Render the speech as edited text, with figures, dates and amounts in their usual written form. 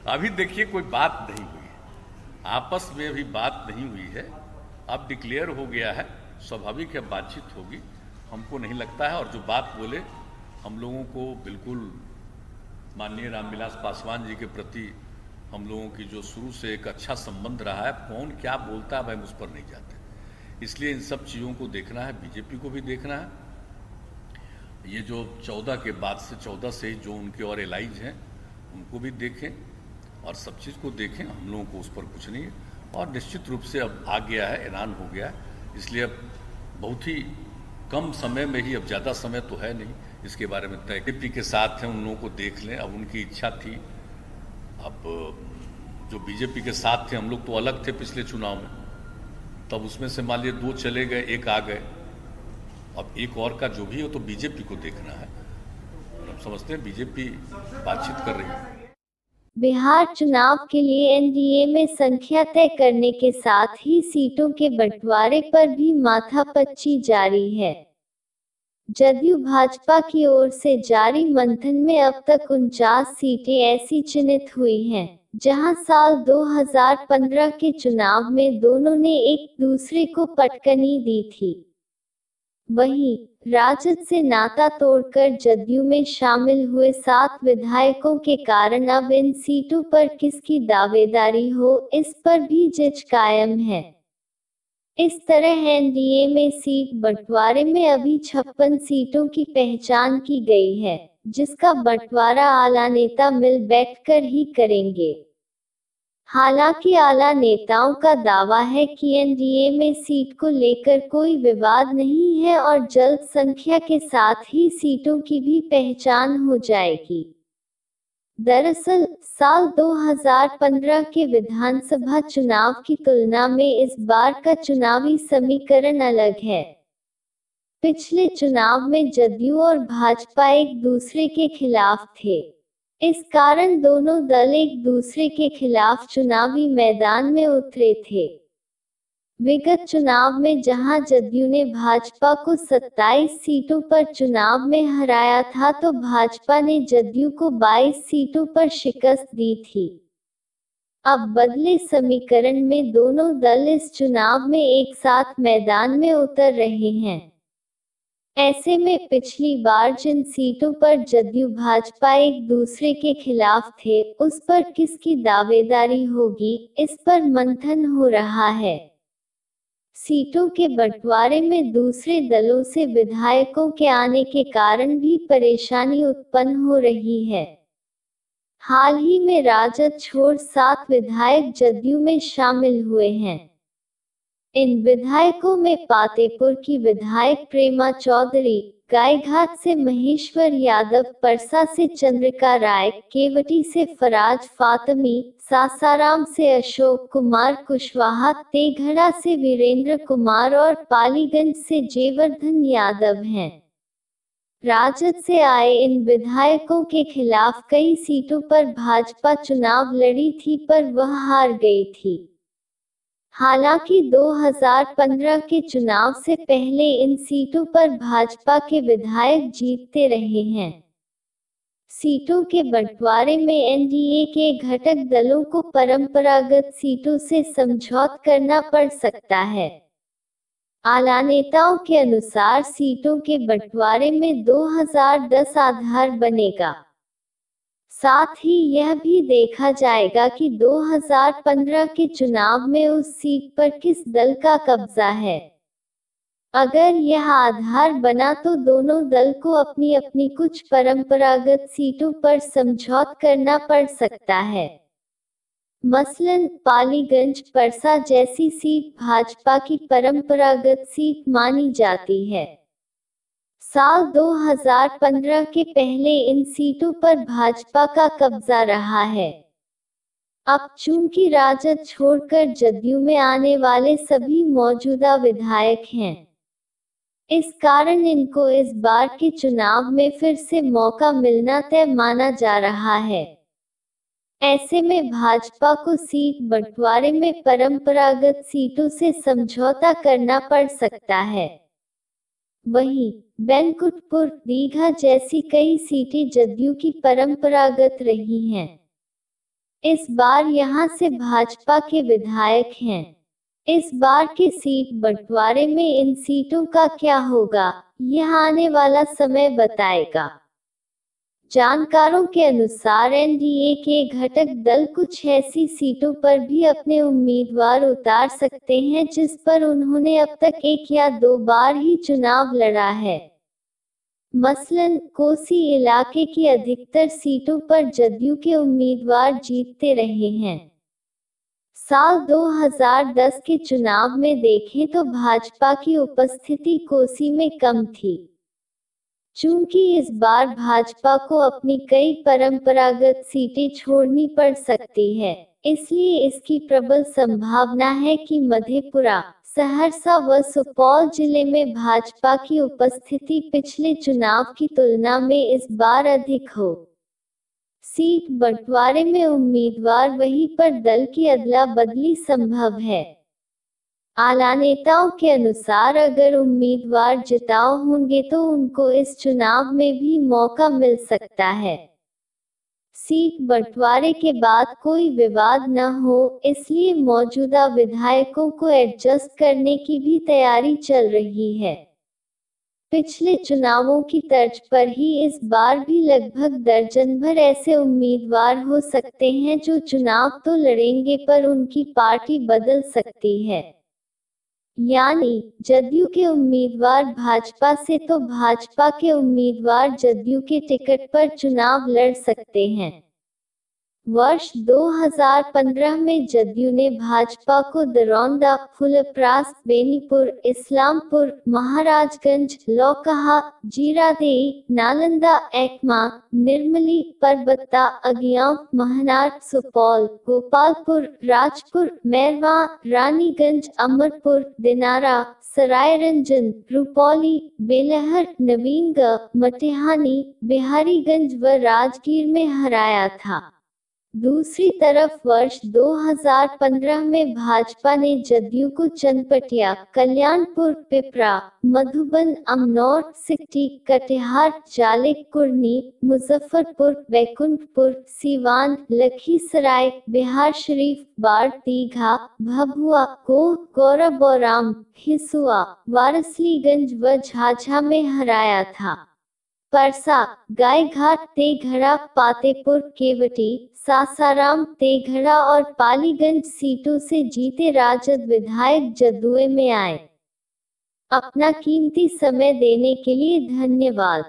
अभी देखिए कोई बात नहीं हुई है, आपस में अभी बात नहीं हुई है। अब डिक्लेयर हो गया है, स्वाभाविक है बातचीत होगी। हमको नहीं लगता है, और जो बात बोले हम लोगों को बिल्कुल माननीय रामविलास पासवान जी के प्रति हम लोगों की जो शुरू से एक अच्छा संबंध रहा है, कौन क्या बोलता है भाई उस पर नहीं जाते, इसलिए इन सब चीज़ों को देखना है, बीजेपी को भी देखना है। ये जो 14 के बाद से 14 से जो उनके और एलाइज हैं उनको भी देखें और सब चीज़ को देखें। हम लोगों को उस पर कुछ नहीं है, और निश्चित रूप से अब आ गया है, ऐलान हो गया है, इसलिए अब बहुत ही कम समय में ही, अब ज़्यादा समय तो है नहीं, इसके बारे में तय बीजेपी के साथ हैं उन लोगों को देख लें। अब उनकी इच्छा थी, अब जो बीजेपी के साथ थे, हम लोग तो अलग थे पिछले चुनाव में, तब उसमें से मान लीजिए 2 चले गए, 1 आ गए, अब एक और का जो भी हो तो बीजेपी को देखना है। और हम समझते हैं बीजेपी बातचीत कर रही है। बिहार चुनाव के लिए एनडीए में संख्या तय करने के साथ ही सीटों के बंटवारे पर भी माथापच्ची जारी है। जदयू भाजपा की ओर से जारी मंथन में अब तक 49 सीटें ऐसी चिन्हित हुई हैं, जहां साल 2015 के चुनाव में दोनों ने एक दूसरे को पटकनी दी थी। वहीं राजद से नाता तोड़कर जदयू में शामिल हुए 7 विधायकों के कारण अब इन सीटों पर किसकी दावेदारी हो, इस पर भी जिज कायम है। इस तरह एनडीए में सीट बंटवारे में अभी 56 सीटों की पहचान की गई है, जिसका बंटवारा आला नेता मिल बैठकर ही करेंगे। हालांकि आला नेताओं का दावा है कि एनडीए में सीट को लेकर कोई विवाद नहीं है और जल्द संख्या के साथ ही सीटों की भी पहचान हो जाएगी। दरअसल साल 2015 के विधानसभा चुनाव की तुलना में इस बार का चुनावी समीकरण अलग है। पिछले चुनाव में जदयू और भाजपा एक दूसरे के खिलाफ थे। इस कारण दोनों दल एक दूसरे के खिलाफ चुनावी मैदान में उतरे थे। विगत चुनाव में जहां जदयू ने भाजपा को 27 सीटों पर चुनाव में हराया था, तो भाजपा ने जदयू को 22 सीटों पर शिकस्त दी थी। अब बदले समीकरण में दोनों दल इस चुनाव में एक साथ मैदान में उतर रहे हैं। ऐसे में पिछली बार जिन सीटों पर जदयू भाजपा एक दूसरे के खिलाफ थे, उस पर किसकी दावेदारी होगी, इस पर मंथन हो रहा है। सीटों के बंटवारे में दूसरे दलों से विधायकों के आने के कारण भी परेशानी उत्पन्न हो रही है। हाल ही में राजद छोड़ 7 विधायक जदयू में शामिल हुए हैं। इन विधायकों में पातेपुर की विधायक प्रेमा चौधरी, गायघाट से महेश्वर यादव, परसा से चंद्रिका राय, केवटी से फराज फातमी, सासाराम से अशोक कुमार कुशवाहा, तेघड़ा से वीरेंद्र कुमार और पालीगंज से जयवर्धन यादव हैं। राजद से आए इन विधायकों के खिलाफ कई सीटों पर भाजपा चुनाव लड़ी थी, पर वह हार गई थी। हालांकि 2015 के चुनाव से पहले इन सीटों पर भाजपा के विधायक जीतते रहे हैं। सीटों के बंटवारे में एनडीए के घटक दलों को परंपरागत सीटों से समझौता करना पड़ सकता है। आला नेताओं के अनुसार सीटों के बंटवारे में 2010 आधार बनेगा। साथ ही यह भी देखा जाएगा कि 2015 के चुनाव में उस सीट पर किस दल का कब्जा है। अगर यह आधार बना तो दोनों दल को अपनी अपनी कुछ परंपरागत सीटों पर समझौता करना पड़ सकता है। मसलन पालीगंज, परसा जैसी सीट भाजपा की परंपरागत सीट मानी जाती है। साल 2015 के पहले इन सीटों पर भाजपा का कब्जा रहा है। अब चूंकि राजद छोड़कर जदयू में आने वाले सभी मौजूदा विधायक हैं, इस कारण इनको इस बार के चुनाव में फिर से मौका मिलना तय माना जा रहा है। ऐसे में भाजपा को सीट बंटवारे में परंपरागत सीटों से समझौता करना पड़ सकता है। वहीं बैंकुटपुर, दीघा जैसी कई सीटें जदयू की परंपरागत रही हैं। इस बार यहां से भाजपा के विधायक हैं। इस बार के सीट बंटवारे में इन सीटों का क्या होगा, यह आने वाला समय बताएगा। जानकारों के अनुसार एनडीए के घटक दल कुछ ऐसी सीटों पर भी अपने उम्मीदवार उतार सकते हैं जिस पर उन्होंने अब तक 1 या 2 बार ही चुनाव लड़ा है। मसलन कोसी इलाके की अधिकतर सीटों पर जदयू के उम्मीदवार जीतते रहे हैं। साल 2010 के चुनाव में देखें तो भाजपा की उपस्थिति कोसी में कम थी। चूंकि इस बार भाजपा को अपनी कई परंपरागत सीटें छोड़नी पड़ सकती है, इसलिए इसकी प्रबल संभावना है कि मधेपुरा, सहरसा व सुपौल जिले में भाजपा की उपस्थिति पिछले चुनाव की तुलना में इस बार अधिक हो। सीट बंटवारे में उम्मीदवार वही पर दल की अदला बदली संभव है। आला नेताओं के अनुसार अगर उम्मीदवार जिताऊ होंगे तो उनको इस चुनाव में भी मौका मिल सकता है। सीट बंटवारे के बाद कोई विवाद न हो, इसलिए मौजूदा विधायकों को एडजस्ट करने की भी तैयारी चल रही है। पिछले चुनावों की तर्ज पर ही इस बार भी लगभग दर्जन भर ऐसे उम्मीदवार हो सकते हैं जो चुनाव तो लड़ेंगे पर उनकी पार्टी बदल सकती है। यानी जदयू के उम्मीदवार भाजपा से तो भाजपा के उम्मीदवार जदयू के टिकट पर चुनाव लड़ सकते हैं। वर्ष 2015 में जदयू ने भाजपा को दरौंदा, फुलपरास, बेनीपुर, इस्लामपुर, महाराजगंज, लौकहा, जीरादेई, नालंदा, एकमा, निर्मली, परबत्ता, अगियाव, महनार, सुपौल, गोपालपुर, राजपुर, मैरवा, रानीगंज, अमरपुर, दिनारा, सरायरंजन, रुपौली, बेलहर, नवीनगढ़, मटिहानी, बिहारीगंज व राजगीर में हराया था। दूसरी तरफ वर्ष 2015 में भाजपा ने जदयू को चनपटिया, कल्याणपुर, पिपरा, मधुबन, अमनौर, सिकटी, कटिहार, जाले, कुर्नी, मुजफ्फरपुर, बैकुंठपुर, सीवान, लखीसराय, बिहारशरीफ, बाढ़, दीघा, भभुआ, गोह, गौरबौराम, हिसुआ, वारसलीगंज व झाझा में हराया था। परसा, गायघाट, तेघड़ा, पातेपुर, केवटी, सासाराम, तेघड़ा और पालीगंज सीटों से जीते राजद विधायक जदयू में आए। अपना कीमती समय देने के लिए धन्यवाद।